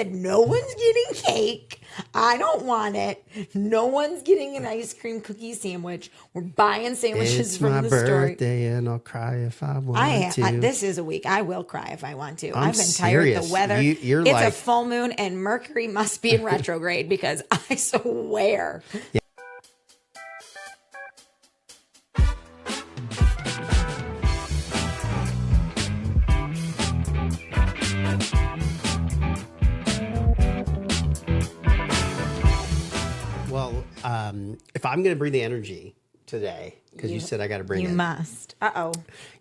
No one's getting cake. I don't want it. No one's getting an ice cream cookie sandwich. We're buying sandwiches It's from my the store. birthday and I'll cry if I want to. This is a week. I will cry if I want to. I'm I've been tired of serious. the weather. You're it's like- a full moon and Mercury must be in retrograde because I swear. Yeah. Well, if I'm going to bring the energy today, because you said I got to bring it. You must. Uh-oh.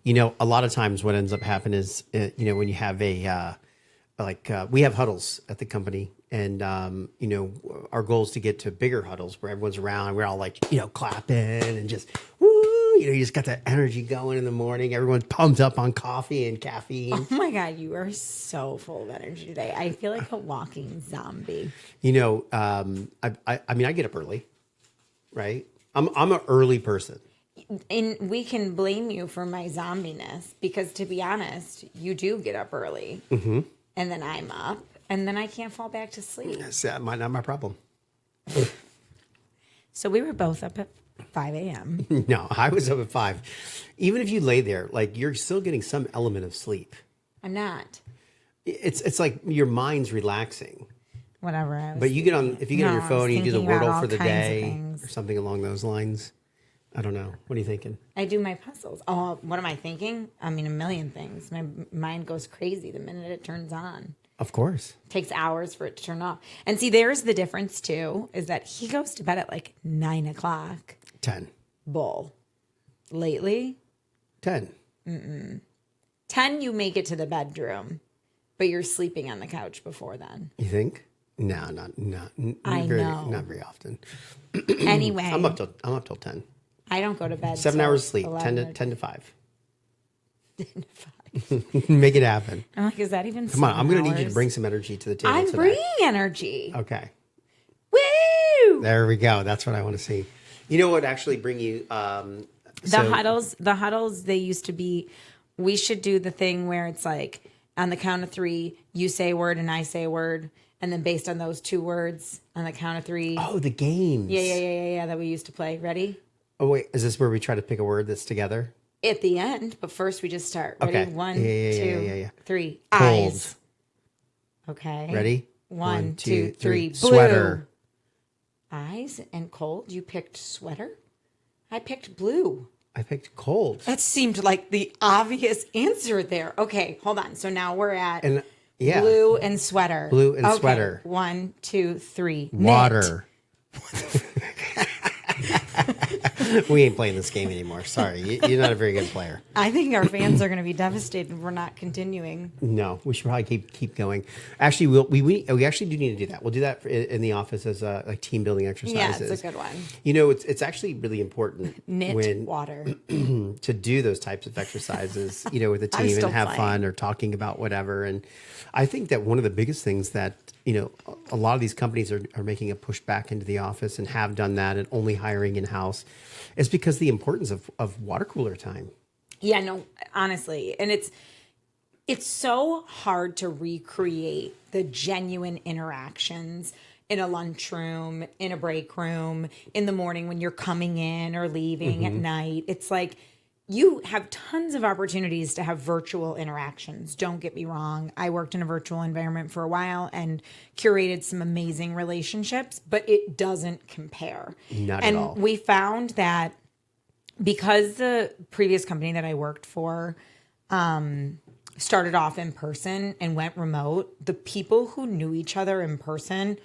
You know, a lot of times what ends up happening is, when you have we have huddles at the company, and our goal is to get to bigger huddles where everyone's around. We're all like, clapping and just woo. You just got that energy going in the morning. Everyone's pumped up on coffee and caffeine. Oh my God, you are so full of energy today. I feel like a walking zombie. I get up early, right? I'm an early person. And we can blame you for my zombiness because, to be honest, you do get up early. Mm-hmm. And then I'm up, and then I can't fall back to sleep. That's not my problem. So we were both up at 5 a.m. No, I was up at 5. Even if you lay there, like, you're still getting some element of sleep. I'm not. It's like your mind's relaxing. Whatever. But you get on your phone and you do the thinking about wordle all for the kinds of day things. or something along those lines. I don't know. What are you thinking? I do my puzzles. Oh, what am I thinking? I mean, a million things. My mind goes crazy the minute it turns on. Of course. It takes hours for it to turn off. And see, there's the difference too, is that he goes to bed at like 9 o'clock. 10. Bull. Lately? 10. 10, you make it to the bedroom, but you're sleeping on the couch before then. You think? No, not I know. Not very often. Anyway. I'm up till 10. I don't go to bed. 7 till hours sleep. 11 10 to 5. 10 to 5. Make it happen. I'm like, is that even Come on, I'm going to need you to hours? bring some energy to the table I'm today. bringing energy. Okay. Woo! There we go. That's what I want to see. You know what would actually bring you The huddles, they used to be, we should do the thing where it's like on the count of 3, you say a word and I say a word. And then based on those 2 words on the count of 3. Oh, the games. Yeah, that we used to play. Ready? Oh, wait. Is this where we try to pick a word that's together? At the end, but first we just start. Ready? Okay. 1, Yeah. 2, 3. Cold. Eyes. Okay. Ready? 1, 2, 3. Blue. Sweater. Eyes and cold. You picked sweater? I picked blue. I picked cold. That seemed like the obvious answer there. Okay, hold on. So now we're at blue and sweater. Blue and sweater. 1, 2, 3. Water. We ain't playing this game anymore. Sorry. You're not a very good player. I think our fans are going to be devastated if we're not continuing. No, we should probably keep going. Actually, we actually do need to do that. We'll do that in the office as like team building exercises. Yeah, it's a good one. It's actually really important water to do those types of exercises, with the team and have fun or talking about whatever. And I think that one of the biggest things that, a lot of these companies are making a push back into the office and have done that and only hiring in-house is because the importance of water cooler time. Yeah, no, honestly. And it's so hard to recreate the genuine interactions in a lunchroom, in a break room, in the morning when you're coming in or leaving at night. It's like you have tons of opportunities to have virtual interactions. Don't get me wrong. I worked in a virtual environment for a while and curated some amazing relationships, but it doesn't compare. Not at all. And we found that because the previous company that I worked for started off in person and went remote, the people who knew each other in person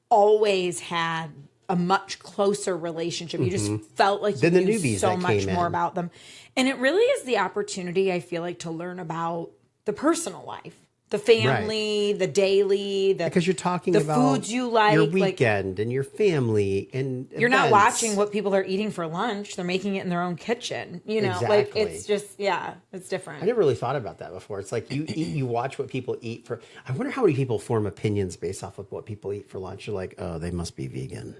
always had a much closer relationship. You just felt like you knew so much more about them. And it really is the opportunity, I feel like, to learn about the personal life, the family, the daily, because you're talking the about foods you like, your weekend and your family and you're not watching what people are eating for lunch. They're making it in their own kitchen. Like it's just, it's different. I never really thought about that before. It's like you watch what people eat for. I wonder how many people form opinions based off of what people eat for lunch. You're like, oh, they must be vegan.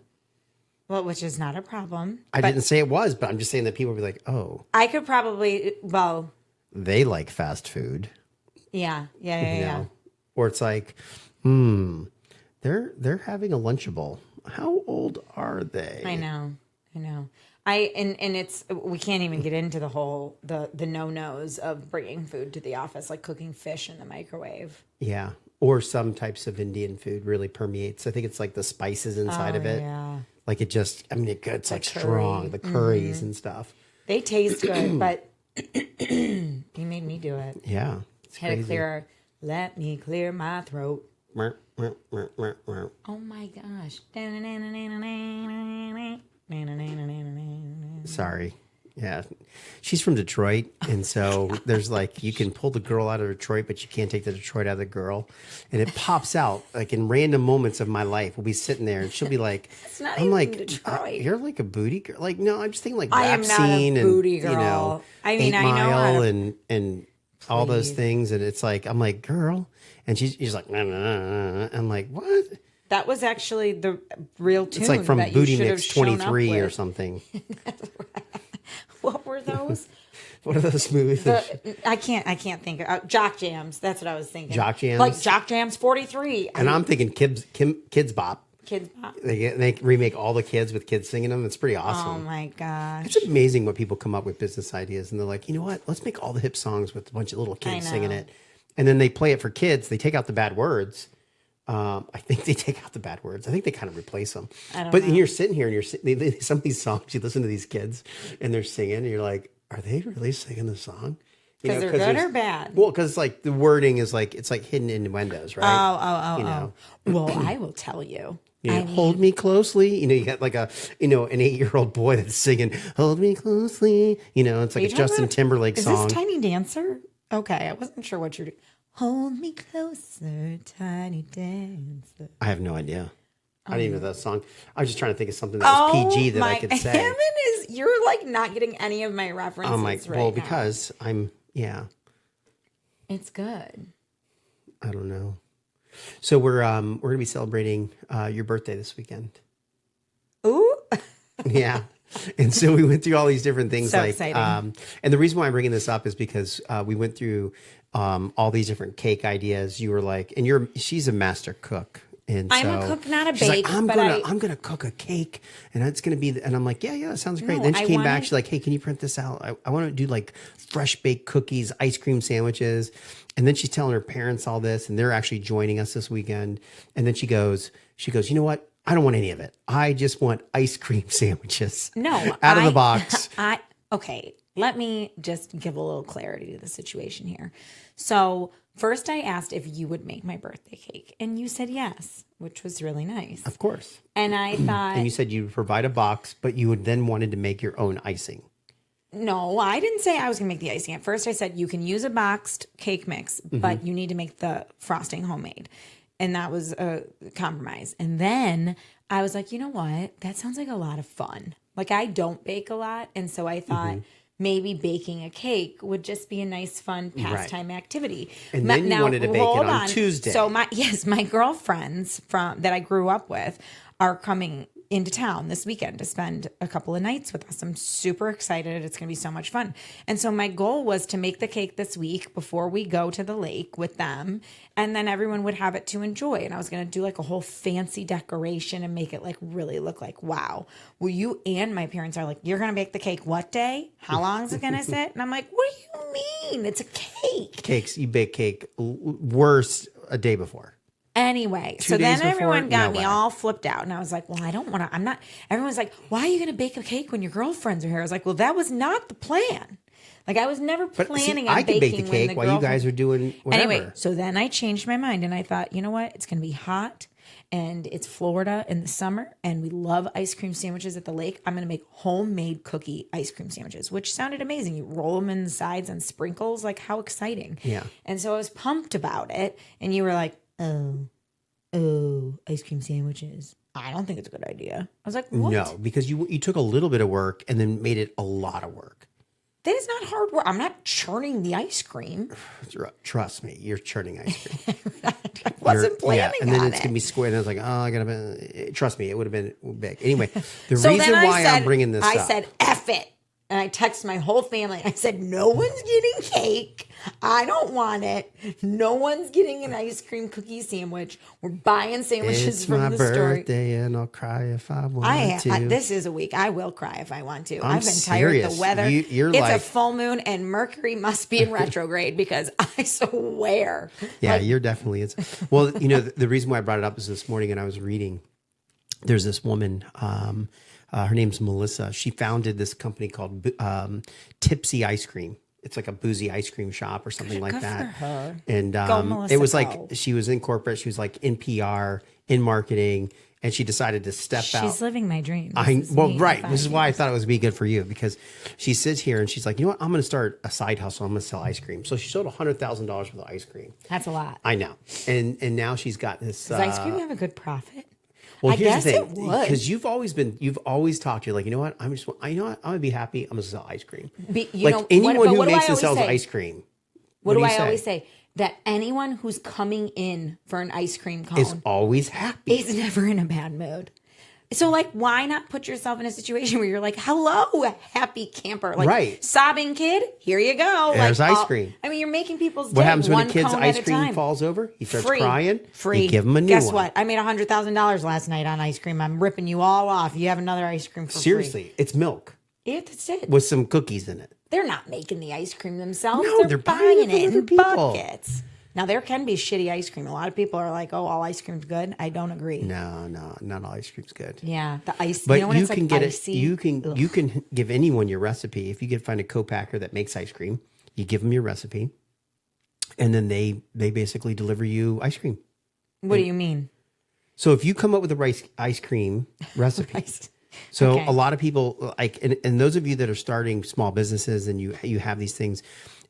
Well, which is not a problem. I didn't say it was, but I'm just saying that people will be like, oh. I could probably, they like fast food. Yeah. Or it's like, They're having a Lunchable. How old are they? I know. And it's, we can't even get into the whole, the no-nos of bringing food to the office, like cooking fish in the microwave. Yeah. Or some types of Indian food really permeates. I think it's like the spices inside of it. Yeah. Like it just, I mean, it gets like curry. strong, the curries and stuff. They taste good, but you made me do it. Yeah. It's Had to crazy. clear, let me clear my throat. Mer, mer, mer, mer, mer. Oh my gosh. Sorry. Yeah. She's from Detroit. And so there's like, you can pull the girl out of Detroit, but you can't take the Detroit out of the girl. And it pops out like in random moments of my life. We'll be sitting there and she'll be like, It's not I'm even like, Detroit. you're like a booty girl. Like, no, I'm just thinking like I am rap not a scene booty and, you know, girl. I mean, 8 I know how Mile to- and all those Please. things. And it's like, I'm like, girl. And she's like, nah, nah, nah, nah. I'm like, what? That was actually the real tune. It's like from that you Booty should have Mix shown up 23 or with. something. What were those? What are those movies? I can't think of Jock Jams. That's what I was thinking. Jock Jams? Like Jock Jams 43. And I'm thinking Kids Bop. Kids Bop. They remake all the kids with kids singing them. It's pretty Oh awesome. my gosh. It's amazing what people come up with business ideas. And they're like, you know what? Let's make all the hip songs with a bunch of little kids know. singing it. And then they play it for kids. They take out the bad words. I think they take out the bad words. I think they kind of replace them. But you're sitting here and some of these songs, you listen to these kids and they're singing and you're like, are they really singing the song? You Because know, they're good there's- or bad? Well, because like the wording is like, it's like hidden innuendos, right? You know, Well, I will tell you. you know, hold me closely. You know, you got like an 8-year-old boy that's singing, hold me closely. You know, it's like a you talking Justin about- Timberlake Is song. this Tiny Dancer? Okay, I wasn't sure what you're doing. Hold me closer, Tiny Dancer. I have no idea. I didn't even know that song. I was just trying to think of something that was PG that I could say. Heaven is, you're like not getting any of my references I'm like, right well, now. because It's good. I don't know. So we're gonna be celebrating your birthday this weekend. Ooh. Yeah. And so we went through all these different things. So like, exciting. And the reason why I'm bringing this up is because we went through all these different cake ideas. You were like, and she's a master cook. And I'm a so cook, not a she's bake, like, I'm but gonna cook a cake, and it's gonna be. And I'm like, yeah, that sounds great. No, Then she I came back. wanted- She's like, hey, can you print this out? I want to do like fresh baked cookies, ice cream sandwiches. And then she's telling her parents all this, and they're actually joining us this weekend. And then she goes, you know what? I don't want any of it. I just want ice cream sandwiches. No. Out of the box. Okay, let me just give a little clarity to the situation here. So, first I asked if you would make my birthday cake, and you said yes, which was really nice. Of course. And I thought, And you said you'd provide a box, but you would then wanted to make your own icing. no, I didn't say I was going to make the icing. At first I said you can use a boxed cake mix, but you need to make the frosting homemade. And that was a compromise. And then I was like, you know what? That sounds like a lot of fun. Like I don't bake a lot. And so I thought maybe baking a cake would just be a nice, fun pastime activity. And then you wanted to bake it hold on Tuesday. So my girlfriends that I grew up with are coming into town this weekend to spend a couple of nights with us. I'm super excited. It's going to be so much fun. And so my goal was to make the cake this week before we go to the lake with them. And then everyone would have it to enjoy. And I was going to do like a whole fancy decoration and make it like really look like, wow. Well, you and my parents are like, you're going to bake the cake what day? How long is it going to sit? And I'm like, what do you mean? It's a cake. Cakes, you bake cake worse a day before. Anyway, 2 so days then everyone before? got No me way. all flipped out. And I was like, well, I don't want to, I'm not, everyone's like, why are you going to bake a cake when your girlfriends are here? I was like, well, that was not the plan. Like I was never But planning see, on I could baking bake the cake when while the you guys are doing whatever. Anyway, so then I changed my mind and I thought, you know what? It's going to be hot and it's Florida in the summer and we love ice cream sandwiches at the lake. I'm going to make homemade cookie ice cream sandwiches, which sounded amazing. You roll them in the sides and sprinkles. Like how exciting. Yeah. And so I was pumped about it. And you were like, oh, ice cream sandwiches. I don't think it's a good idea. I was like, what? No, because you took a little bit of work and then made it a lot of work. That is not hard work. I'm not churning the ice cream. Trust me, you're churning ice cream. I wasn't planning and then on it's it. gonna be square. And I was like, oh, I gotta. Trust me, it would have been big. Anyway, the So reason then why I'm bringing this I up, said, F it. And I texted my whole family. I said, no one's getting cake. I don't want it. No one's getting an ice cream cookie sandwich. We're buying sandwiches It's from my the store. birthday and I'll cry if I want to. This is a week. I will cry if I want to. I'm I've been tired of serious. the weather. You're it's like, a full moon and Mercury must be in retrograde because I swear. yeah, you're definitely. Well, the reason why I brought it up is this morning and I was reading. There's this woman. Her name's Melissa. She founded this company called Tipsy Ice Cream. It's like a boozy ice cream shop or something like that. For her. And Melissa, it was go. like she was in corporate. She was like in PR, in marketing, and she decided to step out. She's living my dream. Right. This is why I thought it would be good for you because she sits here and she's like, you know what? I'm going to start a side hustle. I'm going to sell ice cream. So she sold $100,000 worth of ice cream. That's a lot. I know. And now she's got this. Does ice cream have a good profit? Well, I here's guess the thing, it would. because you've always talked. You're like, you know what? I'm gonna be happy. I'm gonna sell ice cream. Anyone who makes and sells ice cream. What do I always say? That anyone who's coming in for an ice cream cone is always happy. Is never in a bad mood. So, why not put yourself in a situation where you're like, hello, happy camper. Right. Sobbing kid, here you go. There's ice cream. I mean, you're making people's day. What happens when one a kid's cone ice at a cream time. falls over? He starts Free. crying. Free. You give him a new Guess one. what? I made $100,000 last night on ice cream. I'm ripping you all off. You have another ice cream for Seriously, free. it's milk Yeah, that's it. with some cookies in it. They're not making the ice cream themselves. No, they're buying buying it it from in other people. buckets. Now, there can be shitty ice cream. A lot of people are like, oh, all ice cream's good. I don't agree. No, not all ice cream's good. Yeah, the ice. But when you it's can like get icy, it. You can give anyone your recipe. If you can find a co-packer that makes ice cream, you give them your recipe, and then they basically deliver you ice cream. What do you mean? So if you come up with a ice cream recipe, so Okay. a lot of people and those of you that are starting small businesses and you have these things,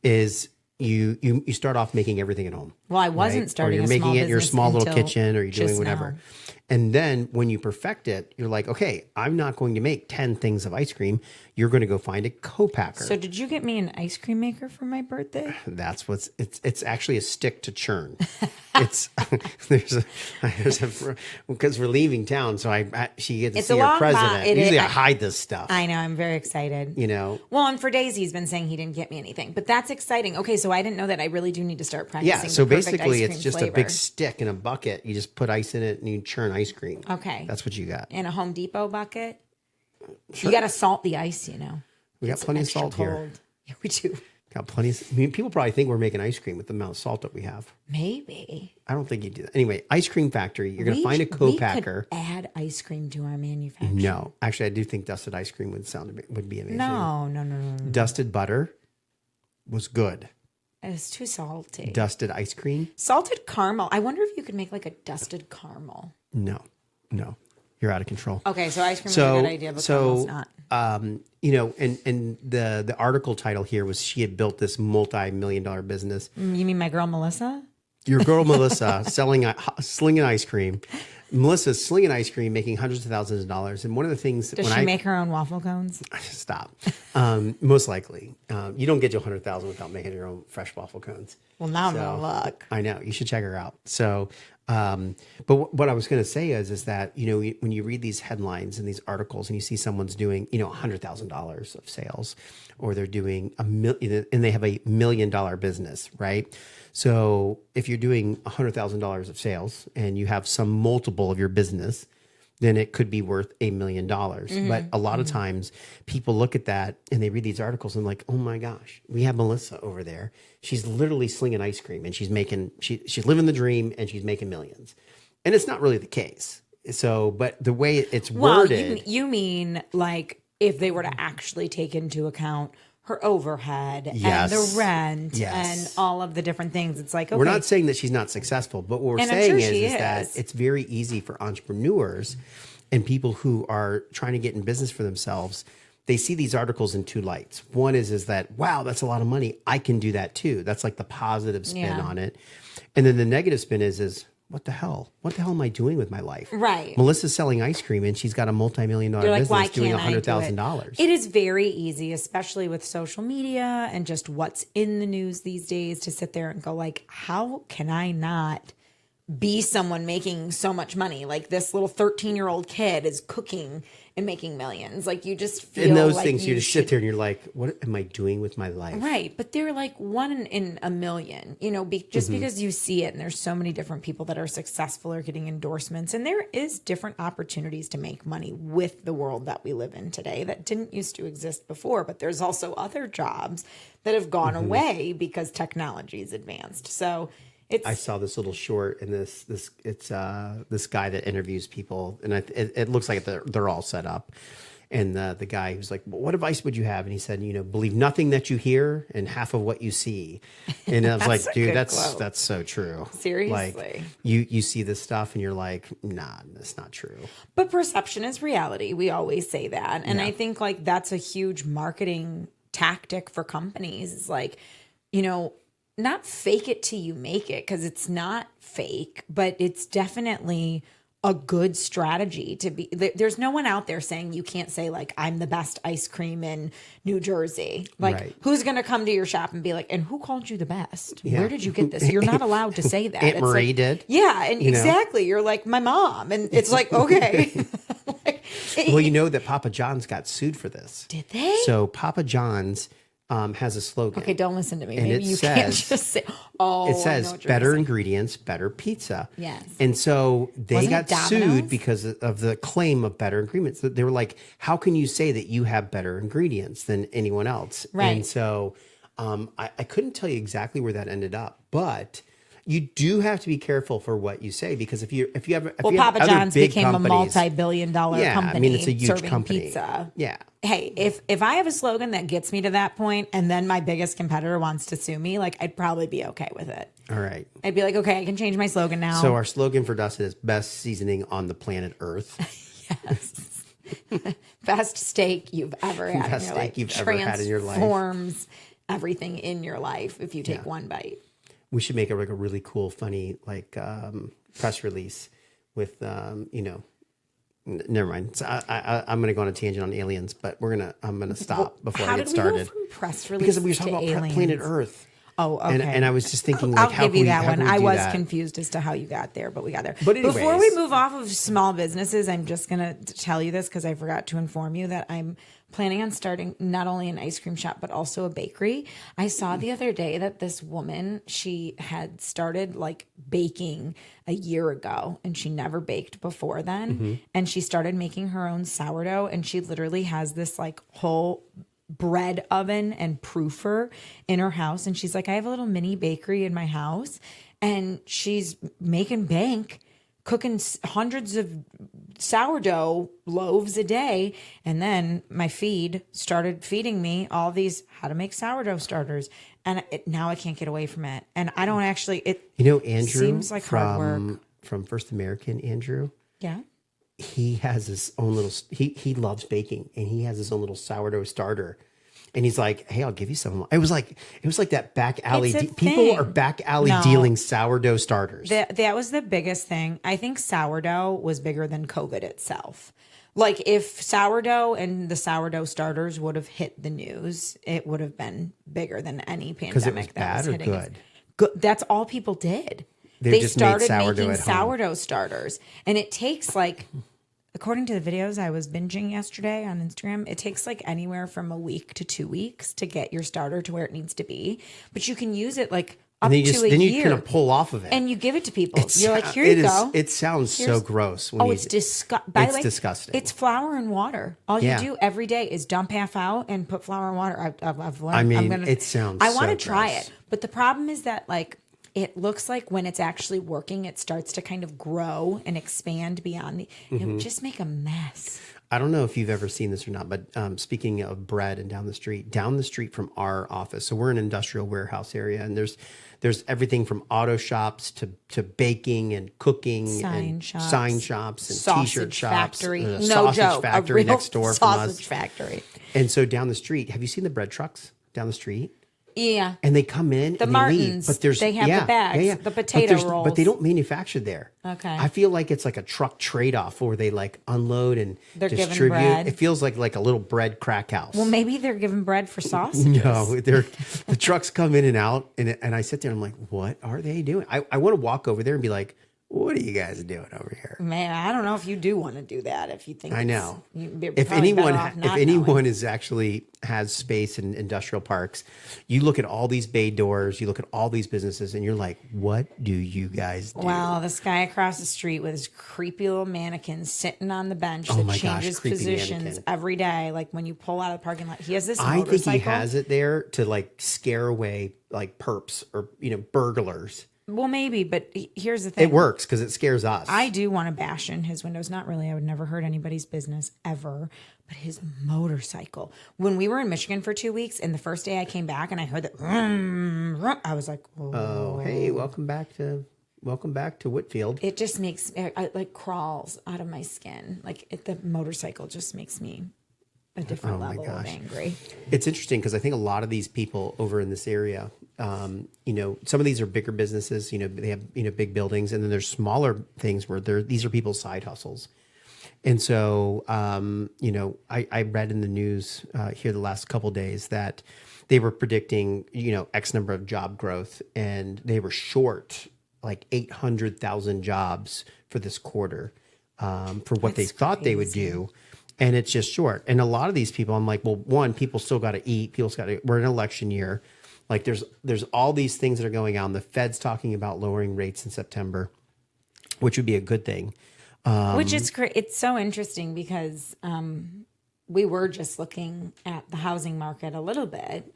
is you start off making everything at home. Well, I wasn't right? starting or you're a making small it in your business small little until kitchen, or you're doing just whatever. now. And then when you perfect it, you're like, okay, I'm not going to make 10 things of ice cream. You're going to go find a co-packer. So, did you get me an ice cream maker for my birthday? That's it's actually a stick to churn. It's there's a because we're leaving town, so she gets to see her president. Usually I hide this stuff. I know, I'm very excited. Well, and for days he's been saying he didn't get me anything, but that's exciting. Okay, so I didn't know that. I really do need to start practicing. yeah. So the perfect basically, ice it's cream just flavor. a big stick in a bucket. You just put ice in it and you churn ice cream. Okay, that's what you got. In a Home Depot bucket. Sure. You got to salt the ice, We got plenty of salt here. Yeah, we do. Got plenty. People probably think we're making ice cream with the amount of salt that we have. Maybe. I don't think you do that. Anyway, Ice Cream Factory. You're going to find a co-packer. We could add ice cream to our manufacturing. No, actually, I do think dusted ice cream would be amazing. No. Dusted butter was good. It's too salty. Dusted ice cream. Salted caramel. I wonder if you could make like a dusted caramel. No, you're out of control. Okay, so ice cream is a good idea, but caramel's not. And the article title here was she had built this multi-million-dollar business. You mean my girl Melissa? Your girl Melissa slinging ice cream. Melissa's slinging ice cream, making hundreds of thousands of dollars. And one of the things Does she make her own waffle cones? Stop. Most likely, you don't get to 100,000 without making your own fresh waffle cones. Well, now I'm gonna look. I know you should check her out. So, but what I was going to say is that when you read these headlines and these articles and you see someone's doing $100,000 of sales, or they're doing and they have $1 million business, right? So if you're doing $100,000 of sales and you have some multiple of your business, then it could be worth $1 million. But a lot of times people look at that and they read these articles and like, oh my gosh, we have Melissa over there. She's literally slinging ice cream and she's living the dream and she's making millions. And it's not really the case. So, but the way it's worded. You mean like if they were to actually take into account her overhead and the rent and all of the different things. It's like, okay. We're not saying that she's not successful, but what we're saying is that it's very easy for entrepreneurs and people who are trying to get in business for themselves. They see these articles in two lights. One is that, wow, that's a lot of money. I can do that too. That's like the positive spin on it. And then the negative spin is what the hell? What the hell am I doing with my life? Right. Melissa's selling ice cream and she's got a multi-million-dollar business doing $100,000. It is very easy, especially with social media and just what's in the news these days, to sit there and go like, how can I not be someone making so much money. Like this little 13-year-old kid is cooking and making millions. Like you just feel And those like things, you just sit there and you're like, what am I doing with my life? right. But they're like one in a million, you know, just because you see it and there's so many different people that are successful or getting endorsements. And there is different opportunities to make money with the world that we live in today that didn't used to exist before. But there's also other jobs that have gone away because technology is advanced. So I saw this little short, and it's this guy that interviews people, and it looks like they're all set up. And the guy who's like, well, "What advice would you have?" And he said, "Believe nothing that you hear and half of what you see." And I was like, "Dude, that's so true." Seriously, like you see this stuff, and you're like, "Nah, that's not true." But perception is reality. We always say that, and I think like that's a huge marketing tactic for companies. It's like, not fake it till you make it, because it's not fake, but it's definitely a good strategy to be. There's no one out there saying you can't say like, I'm the best ice cream in New Jersey. Like Right. Who's going to come to your shop and be like, and who called you the best? Where did you get this? You're not allowed to say that. Aunt Marie like, did. Yeah. And exactly. You're like, my mom. And it's like, okay. Well, you know that Papa John's got sued for this. Did they? So Papa John's has a slogan. Okay, don't listen to me. And Maybe you can't just say, it says better ingredients, better pizza. Yes. And so they Wasn't got it Domino's? sued because of the claim of better ingredients. They were like, how can you say that you have better ingredients than anyone else? Right. And so I couldn't tell you exactly where that ended up, but you do have to be careful for what you say, because if you have Papa other John's big became companies, a multi-billion-dollar company. I mean, it's a huge serving company. Pizza. Yeah. Hey, if I have a slogan that gets me to that point, and then my biggest competitor wants to sue me, like I'd probably be okay with it. All right. I'd be like, okay, I can change my slogan now. So our slogan for Dustin is best seasoning on the planet Earth. Yes. Best steak you've ever had Best in your steak life. you've ever had in your life. Transforms everything in your life if you take one bite. We should make a really cool, funny press release with never mind. So I'm going to go on a tangent on aliens, but I'm going to stop before I get started. How did we go from press release Because we were talking about aliens? Planet Earth. Oh, okay. And I was just thinking, I'll like, how give you that one. can we I do was that? confused as to how you got there, but we got there. But Before anyways. we move off of small businesses, I'm just going to tell you this because I forgot to inform you that I'm planning on starting not only an ice cream shop, but also a bakery. I saw the other day that this woman, she had started like baking a year ago, and she never baked before then. Mm-hmm. And she started making her own sourdough, and she literally has this like whole bread oven and proofer in her house. And she's like, I have a little mini bakery in my house, and she's making bank, cooking hundreds of sourdough loaves a day. And then my feed started feeding me all these how to make sourdough starters. And now I can't get away from it. And I don't actually, Andrew seems like hard work. From First American, Andrew. Yeah. He has his own little, he loves baking, and he has his own little sourdough starter. And he's like, hey, I'll give you some. It was like that back alley. It's a People thing. are back alley No. dealing sourdough starters. That was the biggest thing. I think sourdough was bigger than COVID itself. Like if sourdough and the sourdough starters would have hit the news, it would have been bigger than any pandemic Because it was that bad was or hitting us. good? Good. That's all people did. They just made started sourdough making at home. sourdough starters, and it takes like, according to the videos I was binging yesterday on Instagram, it takes like anywhere from a week to 2 weeks to get your starter to where it needs to be. But you can use it like up And to a then year. you kind of pull off of it. And you give it to people. You're like, here It you is- go. It sounds so Here's- gross. When Oh, you, it's disgusting. By the way, disgusting. It's flour and water. All Yeah. you do every day is dump half out and put flour and water. I've learned. I mean, I'm gonna, it sounds I want so to try gross. it, but the problem is that like it looks like when it's actually working, it starts to kind of grow and expand beyond the. It Mm-hmm. would just make a mess. I don't know if you've ever seen this or not, but speaking of bread and down the street from our office, so we're an industrial warehouse area, and there's everything from auto shops to baking and cooking, and sign shops and sausage t-shirt shops, factory. a No sausage joke. factory A real next door from sausage us. factory. And so down the street, have you seen the bread trucks down the street? Yeah. And they come in and Martins, they leave, but there's they have the bags, the potato but rolls. but they don't manufacture there. Okay. I feel like it's like a truck trade off where they like unload and They're giving distribute. bread. It feels like a little bread crack house. Well, maybe they're giving bread for sausages. No, the trucks come in and out, and I sit there and I'm like, what are they doing? I want to walk over there and be like, what are you guys doing over here? Man, I don't know if you do want to do that. If you think I know. you're If probably better anyone, off if not anyone knowing. is actually has space in industrial parks, you look at all these bay doors, you look at all these businesses, and you're like, what do you guys do? Wow, this guy across the street with his creepy little mannequin sitting on the bench Oh that my gosh, changes creepy positions mannequin. every day. Like when you pull out of the parking lot, he has this I motorcycle. think he has it there to like scare away like perps or burglars. Well, maybe, but here's the thing. It works because it scares us. I do want to bash in his windows. Not really. I would never hurt anybody's business ever. But his motorcycle. When we were in Michigan for 2 weeks, and the first day I came back and I heard that, I was like, Oh, hey, welcome back to Whitfield. it just makes it like crawls out of my skin. Like the motorcycle just makes me a different level of angry. It's interesting because I think a lot of these people over in this area, some of these are bigger businesses, they have, big buildings, and then there's smaller things where these are people's side hustles. And so, I read in the news here the last couple of days that they were predicting, X number of job growth, and they were short like 800,000 jobs for this quarter for what they thought they would do. And it's just short. And a lot of these people, I'm like, well, one, people still got to eat. We're in an election year. Like there's all these things that are going on. The Fed's talking about lowering rates in September, which would be a good thing. Which is great. It's so interesting because we were just looking at the housing market a little bit.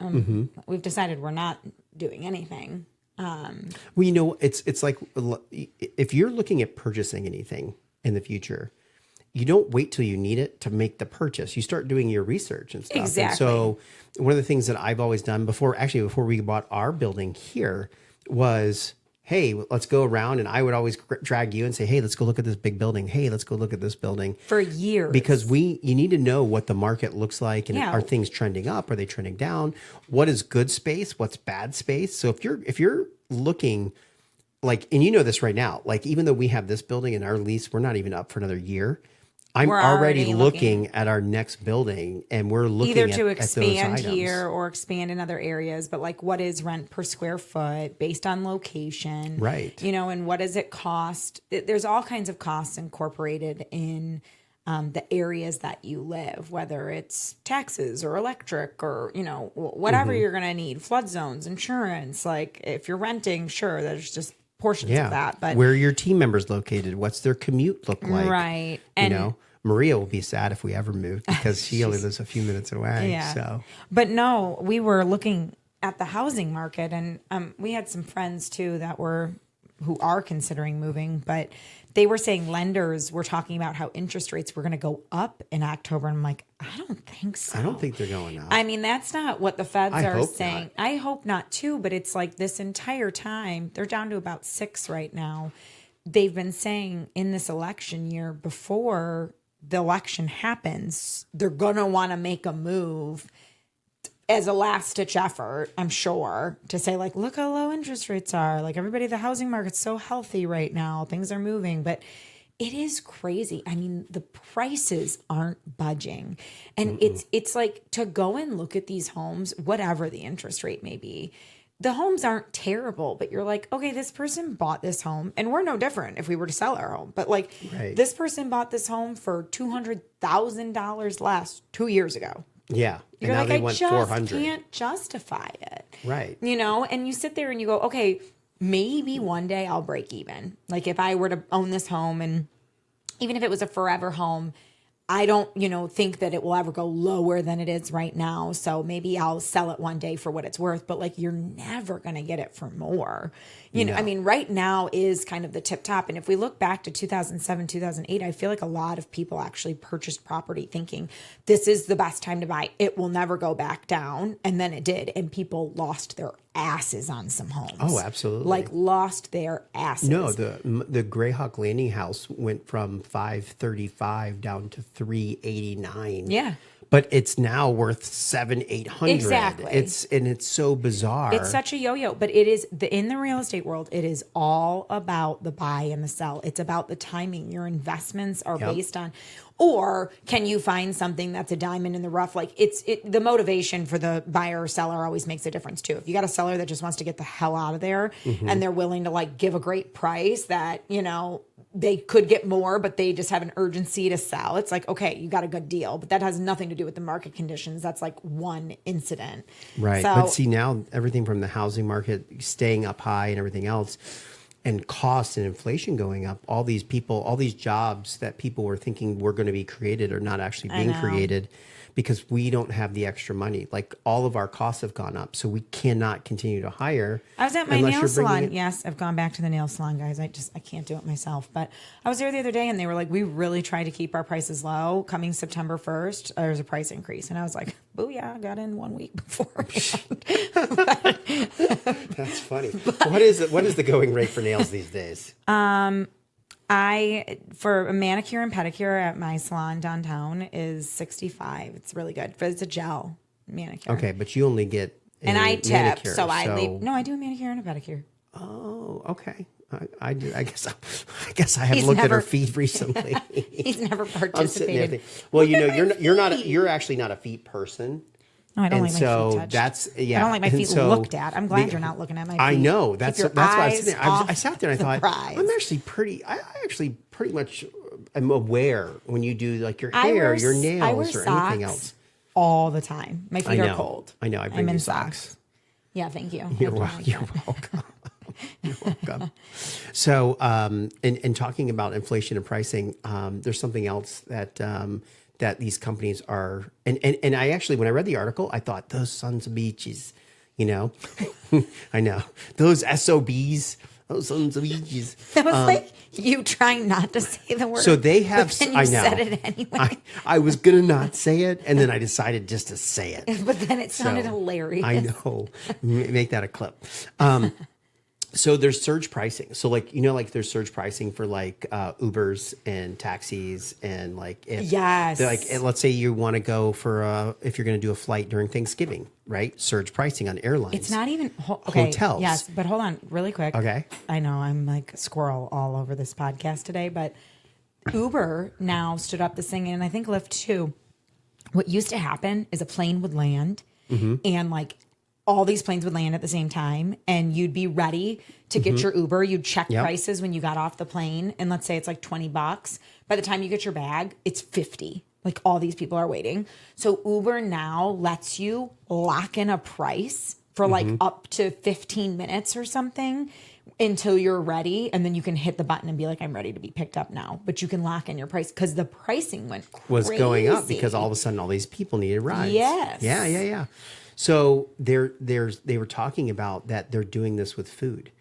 We've decided we're not doing anything. Well, it's like if you're looking at purchasing anything in the future, you don't wait till you need it to make the purchase. You start doing your research and stuff. Exactly. And so one of the things that I've always done before we bought our building here was, hey, let's go around. And I would always drag you and say, hey, let's go look at this big building. Hey, let's go look at this building. For years. Because you need to know what the market looks like. And are things trending up? Are they trending down? What is good space? What's bad space? So if you're looking like, and you know this right now, like even though we have this building in our lease, we're not even up for another year. We're already looking at our next building, and we're looking either to at expand those here or expand in other areas. But like, what is rent per square foot based on location? Right. And what does it cost? There's all kinds of costs incorporated in the areas that you live, whether it's taxes or electric or, whatever you're going to need, flood zones, insurance. Like if you're renting, sure, there's just portions of that. But where are your team members located? What's their commute look like? Right. And Maria will be sad if we ever moved because she only lives a few minutes away. Yeah. So, but no, we were looking at the housing market, and we had some friends too who are considering moving, but they were saying lenders were talking about how interest rates were going to go up in October. And I'm like, I don't think so. I don't think they're going up. I mean, that's not what the feds are hope saying. not. I hope not too, but it's like this entire time, they're down to about 6 right now. They've been saying in this election year, before the election happens, they're going to want to make a move as a last ditch effort, I'm sure, to say like, look how low interest rates are. Like the housing market's so healthy right now. Things are moving, but it is crazy. I mean, the prices aren't budging. And it's like to go and look at these homes, whatever the interest rate may be. The homes aren't terrible, but you're like, okay, this person bought this home, and we're no different if we were to sell our home. But like, this person bought this home for $200,000 less 2 years ago. Yeah. You're and like, now they I want just 400. can't justify it. Right. And you sit there and you go, okay, maybe one day I'll break even. Like if I were to own this home, and even if it was a forever home, I don't, think that it will ever go lower than it is right now. So maybe I'll sell it one day for what it's worth, but like, you're never going to get it for more. I mean, right now is kind of the tip top. And if we look back to 2007, 2008, I feel like a lot of people actually purchased property thinking this is the best time to buy. It will never go back down. And then it did. And people lost their asses on some homes. Oh, absolutely. Like lost their asses. No, the Greyhawk Landing house went from 535 down to 389. Yeah. but it's now worth 700-800. Exactly. It's so bizarre. It's such a yo-yo, but it is in the real estate world. It is all about the buy and the sell. It's about the timing. Your investments are based on, or can you find something that's a diamond in the rough? Like the motivation for the buyer or seller always makes a difference too. If you got a seller that just wants to get the hell out of there and they're willing to like give a great price that, you know, they could get more, but they just have an urgency to sell. It's like, okay, you got a good deal, but that has nothing to do with the market conditions. That's like one incident. Right. So, But see, now everything from the housing market staying up high and everything else, and cost and inflation going up, all these people, all these jobs that people were thinking were going to be created are not actually being created because we don't have the extra money. Like all of our costs have gone up, so we cannot continue to hire. I was at my nail salon. Yes, I've gone back to the nail salon, guys. I can't do it myself. But I was there the other day and they were like, we really try to keep our prices low. Coming September 1st, there's a price increase. And I was like, booyah, I got in 1 week before. That's funny. What is the going rate for nails these days? For a manicure and pedicure at my salon downtown is $65. It's really good. But it's a gel manicure. Okay, but you only get and I tip, manicure, so I leave. No, I do a manicure and a pedicure. Oh, okay. I do. I guess I haven't looked at her feet recently. He's never participated. Well, you know, you're actually not a feet person. No, I don't like my feet touched. I don't like my feet looked at. I'm glad you're not looking at my feet. I know. That's why I was sitting there. I sat there and I thought, prize. I'm actually pretty. I actually pretty much am aware when you do like your hair, your nails, or anything else. All the time. My feet are cold. I know. I bring I'm in you socks. Yeah, thank you. You're welcome. You're welcome. So, in talking about inflation and pricing, there's something else that that these companies are, and I actually, when I read the article, I thought those sons of beaches, you know, I know those SOBs, those sons of beaches. That was like you trying not to say the word. So they have. But then you said it anyway. I was gonna not say it, and then I decided just to say it. But then it sounded hilarious. I know. Make that a clip. So there's surge pricing. So like, you know, like there's surge pricing for like Ubers and taxis and like let's say you want to go for if you're going to do a flight during Thanksgiving, right? Surge pricing on airlines. It's not even hotels. Yes, but hold on really quick. Okay. I know I'm like a squirrel all over this podcast today, but Uber now stood up this thing, and I think Lyft too. What used to happen is a plane would land and like all these planes would land at the same time, and you'd be ready to get your Uber. You'd check prices when you got off the plane. And let's say it's like $20. By the time you get your bag, it's 50. Like all these people are waiting. So Uber now lets you lock in a price for like up to 15 minutes or something until you're ready. And then you can hit the button and be like, I'm ready to be picked up now. But you can lock in your price because the pricing was going up because all of a sudden all these people needed rides. Yes. Yeah. So they were talking about that they're doing this with food.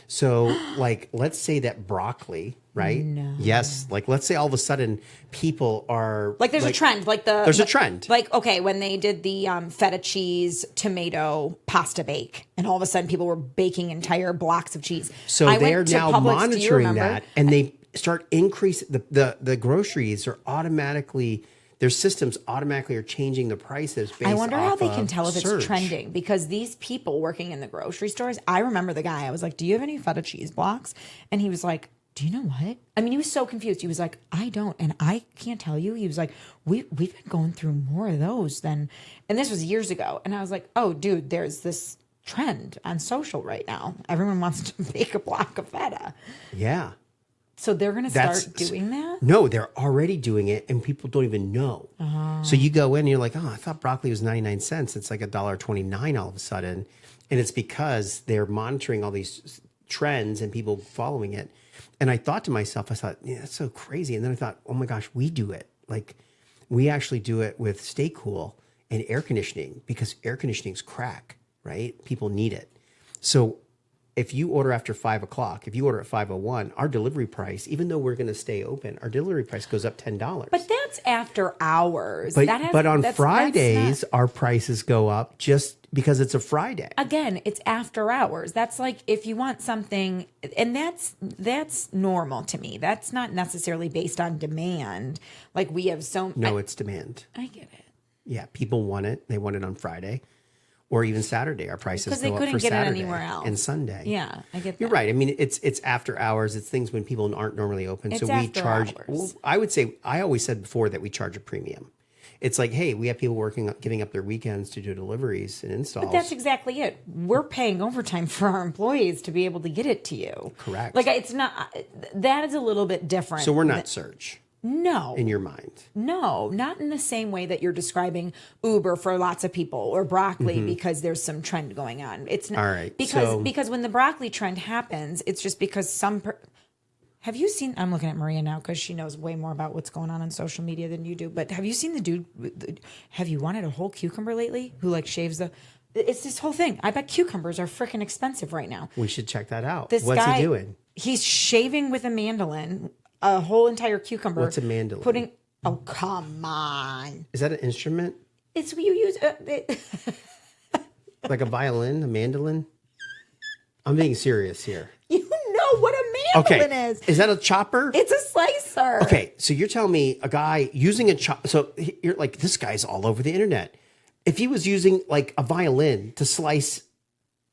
So like, let's say that broccoli, right? No. Yes. Like, let's say all of a sudden people are like, there's a trend. Like there's a trend. Like, okay, when they did the feta cheese tomato pasta bake, and all of a sudden people were baking entire blocks of cheese. So they're now monitoring that, and they start increasing the groceries are automatically. Their systems automatically are changing the prices based I wonder how they can tell if surge. it's trending, because these people working in the grocery stores, I remember the guy, I was like, do you have any feta cheese blocks? And he was like, do you know what? I mean, he was so confused. He was like, I don't. And I can't tell you. He was like, we've been going through more of those than, and this was years ago. And I was like, oh, dude, there's this trend on social right now. Everyone wants to bake a block of feta. Yeah. So they're going to start doing that? No, they're already doing it, and people don't even know. So you go in and you're like, oh, I thought broccoli was 99 cents. It's like $1.29 all of a sudden. And it's because they're monitoring all these trends and people following it. And I thought to myself, yeah, that's so crazy. And then I thought, oh my gosh, we do it. Like, we actually do it with Stay Cool and air conditioning, because air conditioning's crack, right? People need it. So if you order after 5 o'clock, if you order at 5:01, our delivery price, even though we're going to stay open, our delivery price goes up $10. But that's after hours. But on Fridays, our prices go up just because it's a Friday. Again, it's after hours. That's like if you want something, and that's normal to me. That's not necessarily based on demand. Like we have No, it's demand. I get it. Yeah, people want it. They want it on Friday or even Saturday. Our prices Because they go up couldn't for get it Saturday anywhere else. and Sunday. Yeah, I get that. You're right. I mean, it's after hours. It's things when people aren't normally open. It's so we after charge. hours. Well, I would say I always said before that we charge a premium. It's like, hey, we have people giving up their weekends to do deliveries and installs. But that's exactly it. We're paying overtime for our employees to be able to get it to you. Correct. Like it's not. That is a little bit different. So we're not Surge No. in your mind. No, not in the same way that you're describing Uber for lots of people or broccoli because there's some trend going on. It's not All right, because when the broccoli trend happens, it's just because have you seen? I'm looking at Maria now because she knows way more about what's going on social media than you do. But have you seen the dude? Have you wanted a whole cucumber lately? Who like shaves the? It's this whole thing. I bet cucumbers are freaking expensive right now. We should check that out. This What's guy, he doing? He's shaving with a mandolin, a whole entire cucumber. What's a mandolin? Oh, come on. Is that an instrument? It's what you use. Like a violin, a mandolin? I'm being serious here. You know what a mandolin is. Is that a chopper? It's a slicer. Okay, so you're telling me a guy using a chopper. So you're like, this guy's all over the internet. If he was using like a violin to slice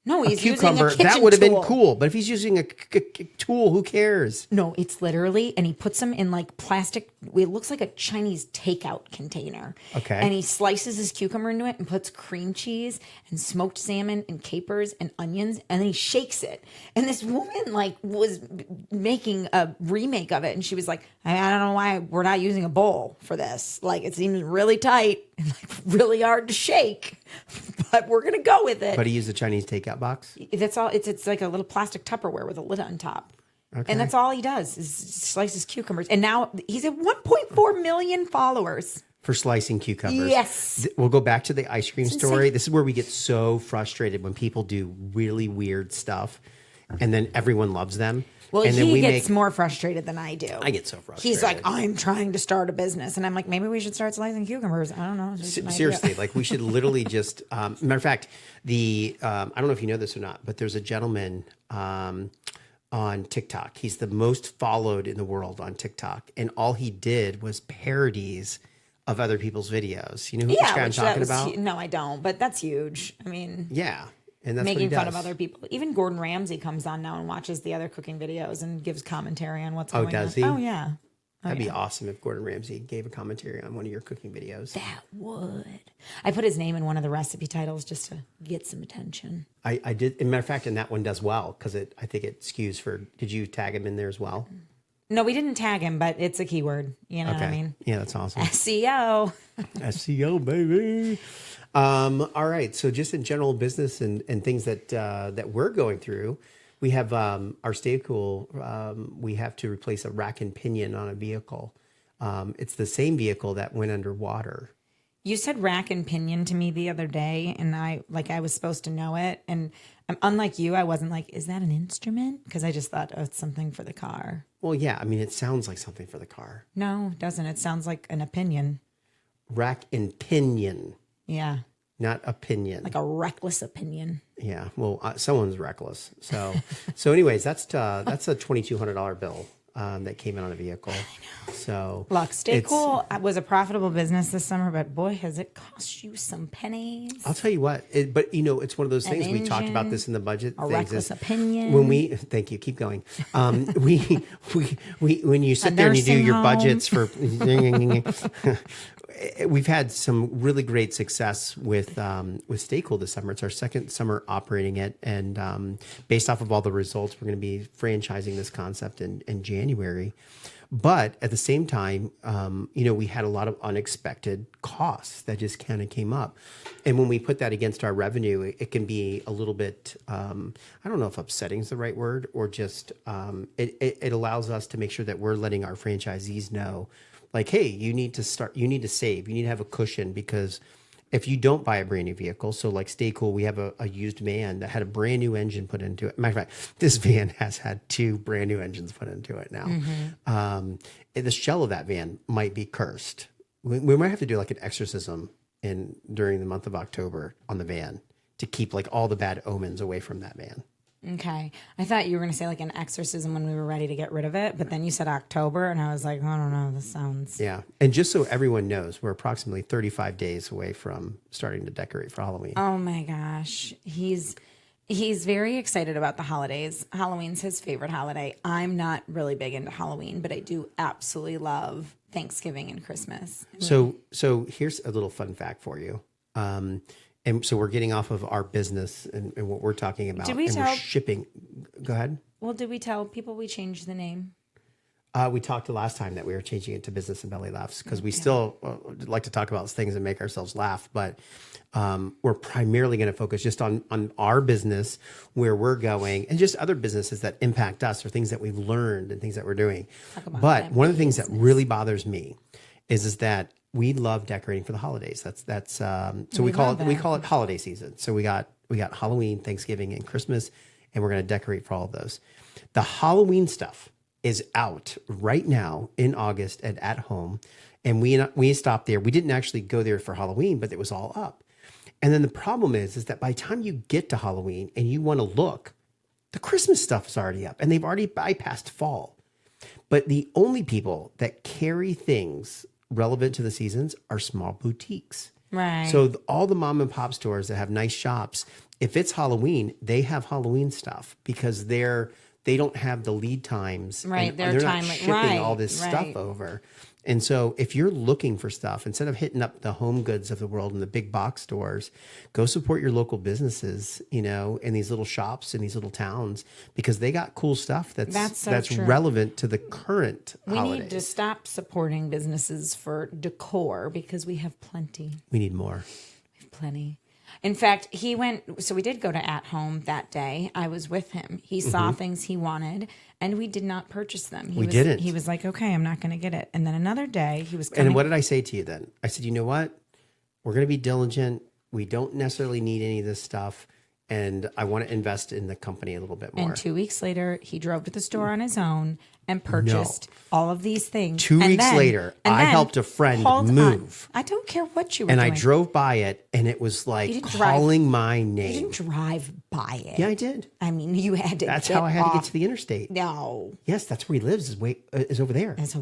No, a he's cucumber, using a that would have kitchen been tool. cool. But if he's using a tool, who cares? No, it's literally, and he puts them in like plastic. It looks like a Chinese takeout container. Okay. And he slices his cucumber into it and puts cream cheese and smoked salmon and capers and onions, and then he shakes it. And this woman like was making a remake of it, and she was like, I don't know why we're not using a bowl for this. Like it seems really tight and like really hard to shake, but we're gonna go with it. But he used a Chinese takeout box? That's all. It's like a little plastic Tupperware with a lid on top. Okay. And that's all he does is slices cucumbers. And now he's at 1.4 million followers. For slicing cucumbers. Yes. We'll go back to the ice cream story. insane. This is where we get so frustrated when people do really weird stuff and then everyone loves them. Well, and then he we gets more frustrated than I do. I get so frustrated. He's like, I'm trying to start a business. And I'm like, maybe we should start slicing cucumbers. I don't know. It's just an idea. Seriously, like we should literally just. Matter of fact, I don't know if you know this or not, but there's a gentleman on TikTok. He's the most followed in the world on TikTok, and all he did was parodies of other people's videos. You know who this guy I'm talking about? No, I don't. But that's huge. I mean, Yeah, and that's making what he fun does. of other people. Even Gordon Ramsay comes on now and watches the other cooking videos and gives commentary on what's going on. does he? Oh, yeah. That'd be awesome if Gordon Ramsay gave a commentary on one of your cooking videos. That would. I put his name in one of the recipe titles just to get some attention. I did. As a matter of fact, and that one does well because I think it skews for. Did you tag him in there as well? No, we didn't tag him, but it's a keyword. You know what I mean? Yeah, that's awesome. SEO. SEO, baby. All right. So just in general business and things that we're going through, we have our Stay Cool. We have to replace a rack and pinion on a vehicle. It's the same vehicle that went underwater. You said rack and pinion to me the other day, and I was supposed to know it. And unlike you, I wasn't like, is that an instrument? Because I just thought, oh, it's something for the car. Well, yeah. I mean, it sounds like something for the car. No, it doesn't. It sounds like an opinion. Rack and pinion, Yeah. not opinion. Like a reckless opinion. Yeah, well, someone's reckless. So anyways, that's a $2,200 bill that came in on a vehicle. So Look, Stay Cool was a profitable business this summer, but boy, has it cost you some pennies. I'll tell you what, but it's one of those things we talked about engine, this in the budget. A things reckless opinion. When thank you, keep going. We when you sit A there and you do nursing your home. budgets for. We've had some really great success with Stay Cool this summer. It's our second summer operating it, and based off of all the results, we're going to be franchising this concept in January. But at the same time, we had a lot of unexpected costs that just kind of came up, and when we put that against our revenue, it can be a little bit. I don't know if upsetting is the right word, or just it allows us to make sure that we're letting our franchisees know. Like, hey, you need to save, you need to have a cushion, because if you don't buy a brand new vehicle, so like Stay Cool, we have a used van that had a brand new engine put into it. Matter of fact, this van has had 2 brand new engines put into it now. Mm-hmm. The shell of that van might be cursed. We might have to do like an exorcism during the month of October on the van to keep like all the bad omens away from that van. Okay. I thought you were going to say like an exorcism when we were ready to get rid of it, but then you said October, and I was like, I don't know. This sounds. Yeah. And just so everyone knows, we're approximately 35 days away from starting to decorate for Halloween. Oh my gosh. He's very excited about the holidays. Halloween's his favorite holiday. I'm not really big into Halloween, but I do absolutely love Thanksgiving and Christmas. So here's a little fun fact for you. And so we're getting off of our business and what we're talking about. Did we and tell? we're shipping. Go ahead. Well, did we tell people we changed the name? We talked the last time that we were changing it to Business and Belly Laughs because we still like to talk about things and make ourselves laugh. But we're primarily going to focus just on our business, where we're going, and just other businesses that impact us or things that we've learned and things that we're doing. But one of the things that really bothers me is that we love decorating for the holidays. So we call it holiday season. So we got Halloween, Thanksgiving, and Christmas, and we're going to decorate for all of those. The Halloween stuff is out right now in August at home, and we stopped there. We didn't actually go there for Halloween, but it was all up. And then the problem is that by the time you get to Halloween and you want to look, the Christmas stuff is already up, and they've already bypassed fall. But the only people that carry things relevant to the seasons are small boutiques. Right. So all the mom and pop stores that have nice shops, if it's Halloween, they have Halloween stuff because they don't have the lead times. Right. And They're not shipping all this stuff right. over. And so if you're looking for stuff, instead of hitting up the Home Goods of the world and the big box stores, go support your local businesses, in these little shops in these little towns, because they got cool stuff that's true. relevant to the current holidays. We need to stop supporting businesses for decor because we have plenty. We need more. We have plenty. In fact, so we did go to At Home that day. I was with him. He saw things he wanted, and we did not purchase them. We didn't. He was like, okay, I'm not going to get it. And then another day, he was coming. And what did I say to you then? I said, you know what? We're going to be diligent. We don't necessarily need any of this stuff. And I want to invest in the company a little bit more. And 2 weeks later, he drove to the store on his own and purchased all of these things. 2 weeks later, I helped a friend move. I don't care what you were and doing. I drove by it, and it was like calling my name. You didn't drive by it. Yeah, I did. I mean, you had to. That's how I had to get to the interstate. No. Yes, that's where he lives. Is over there. That's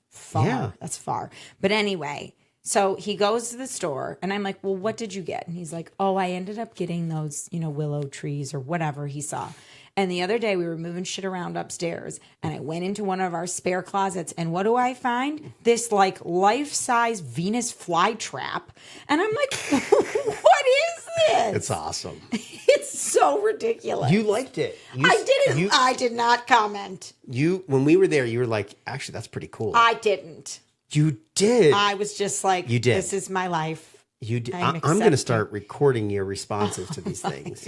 far. Yeah. That's far. But anyway, so he goes to the store, and I'm like, well, what did you get? And he's like, oh, I ended up getting those, willow trees or whatever he saw. And the other day we were moving shit around upstairs, and I went into one of our spare closets, and what do I find? This like life-size Venus flytrap. And I'm like, what is this? It's awesome. It's so ridiculous. You liked it. I didn't. I did not comment. When we were there, you were like, actually, that's pretty cool. I didn't. You did. I was just like, you did. This is my life. You did. I'm going to start recording your responses to these things.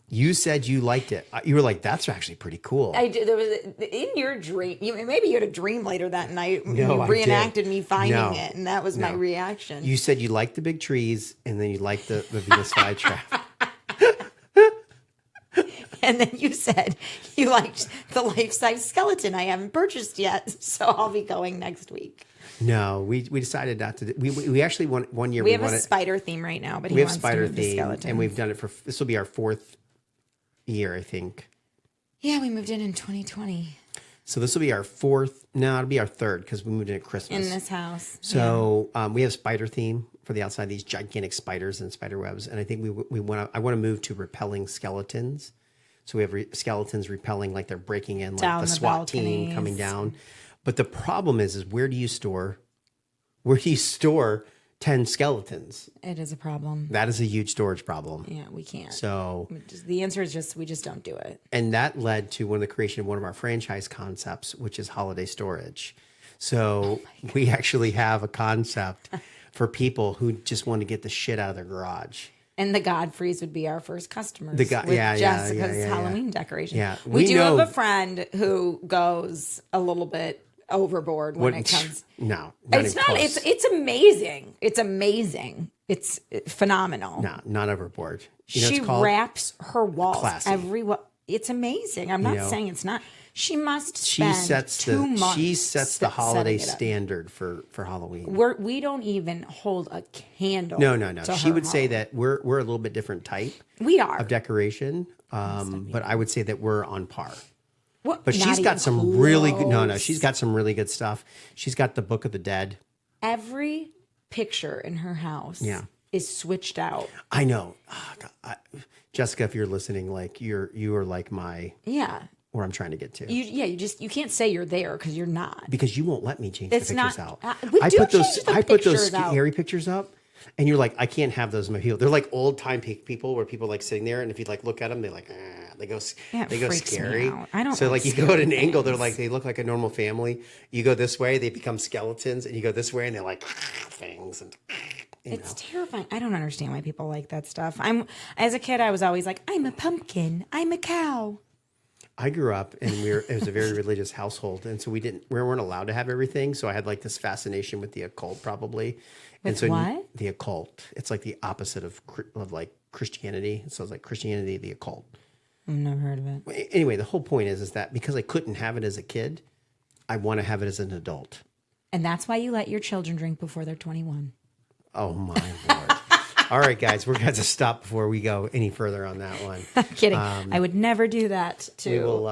You said you liked it. You were like, that's actually pretty cool. I did. There was in your dream. Maybe you had a dream later that night. No, you reenacted I me finding it, and that was my reaction. You said you liked the big trees, and then you liked the Venus flytrap. And then you said you liked the life-size skeleton I haven't purchased yet, so I'll be going next week. No, we decided not to. We actually want one year. We have a spider theme right now, but we have spider theme, skeleton. and we've done it this will be our 4th year, I think. Yeah, we moved in 2020. So this will be our 4th. No, it'll be our 3rd because we moved in at Christmas in this house. So we have spider theme for the outside. These gigantic spiders and spider webs, and I think I want to move to repelling skeletons. So we have skeletons repelling like they're breaking in, like down the SWAT team coming down. But the problem is where do you store 10 skeletons? It is a problem. That is a huge storage problem. Yeah, we can't. So the answer is we just don't do it. And that led to the creation of one of our franchise concepts, which is holiday storage. So we actually have a concept for people who just want to get the shit out of their garage. And the Godfreys would be our first customers. Jessica's Halloween decoration. Yeah, we do have a friend who goes a little bit overboard when it comes. No, it's not. Close. It's amazing. It's amazing. It's phenomenal. No, not overboard. She wraps her walls classy. It's amazing. I'm not saying it's not. She must She spend sets 2 months. she sets the holiday setting it up. standard for Halloween. We don't even hold a candle. No. to She her would say Halloween. that we're a little bit different type We are. of decoration, but I would say that we're on par. What? But Not she's got even some really good. No, close. she's got some really good stuff. She's got the Book of the Dead. Every picture in her house is switched out. I know, oh, God, Jessica. If you're listening, like you are like my where I'm trying to get to. You can't say you're there because you're not. Because you won't let me change It's the pictures not- out. we I do put those change the I put those pictures out. scary pictures up, and you're like, I can't have those in my field. They're like old time people where people like sitting there, and if you like look at them, they like they go That they go freaks me scary. out. I don't So like like you go at an scary angle, they're things. like they look like a normal family. You go this way, they become skeletons, and you go this way, and they're like things and. It's terrifying. I don't understand why people like that stuff. As a kid, I was always like, I'm a pumpkin. I'm a cow. I grew up and it was a very religious household. And so we weren't allowed to have everything. So I had like this fascination with the occult probably. With what? The occult. It's like the opposite of like Christianity. So it's like Christianity, the occult. I've never heard of it. Anyway, the whole point is that because I couldn't have it as a kid, I want to have it as an adult. And that's why you let your children drink before they're 21. Oh my Lord. All right, guys, we're going to have to stop before we go any further on that one. I'm kidding. I would never do that to We will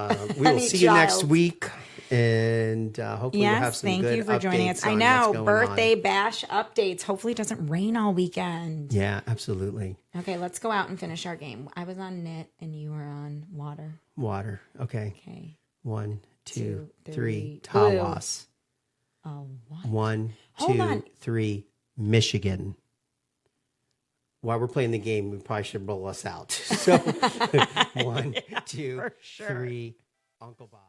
any see you next child. week, and hopefully we'll have Yes, some thank good you for joining updates us. I on know, what's going birthday on. bash updates. Hopefully it doesn't rain all weekend. Yeah, absolutely. Okay, let's go out and finish our game. I was on knit and you were on water. Water. Okay. Okay. 1, 2, 3. three. Tawas. Oh, what? 1, Hold 2, on. 3. Michigan. While we're playing the game, we probably should roll us out. So 1, 2, for sure. 3. Uncle Bob.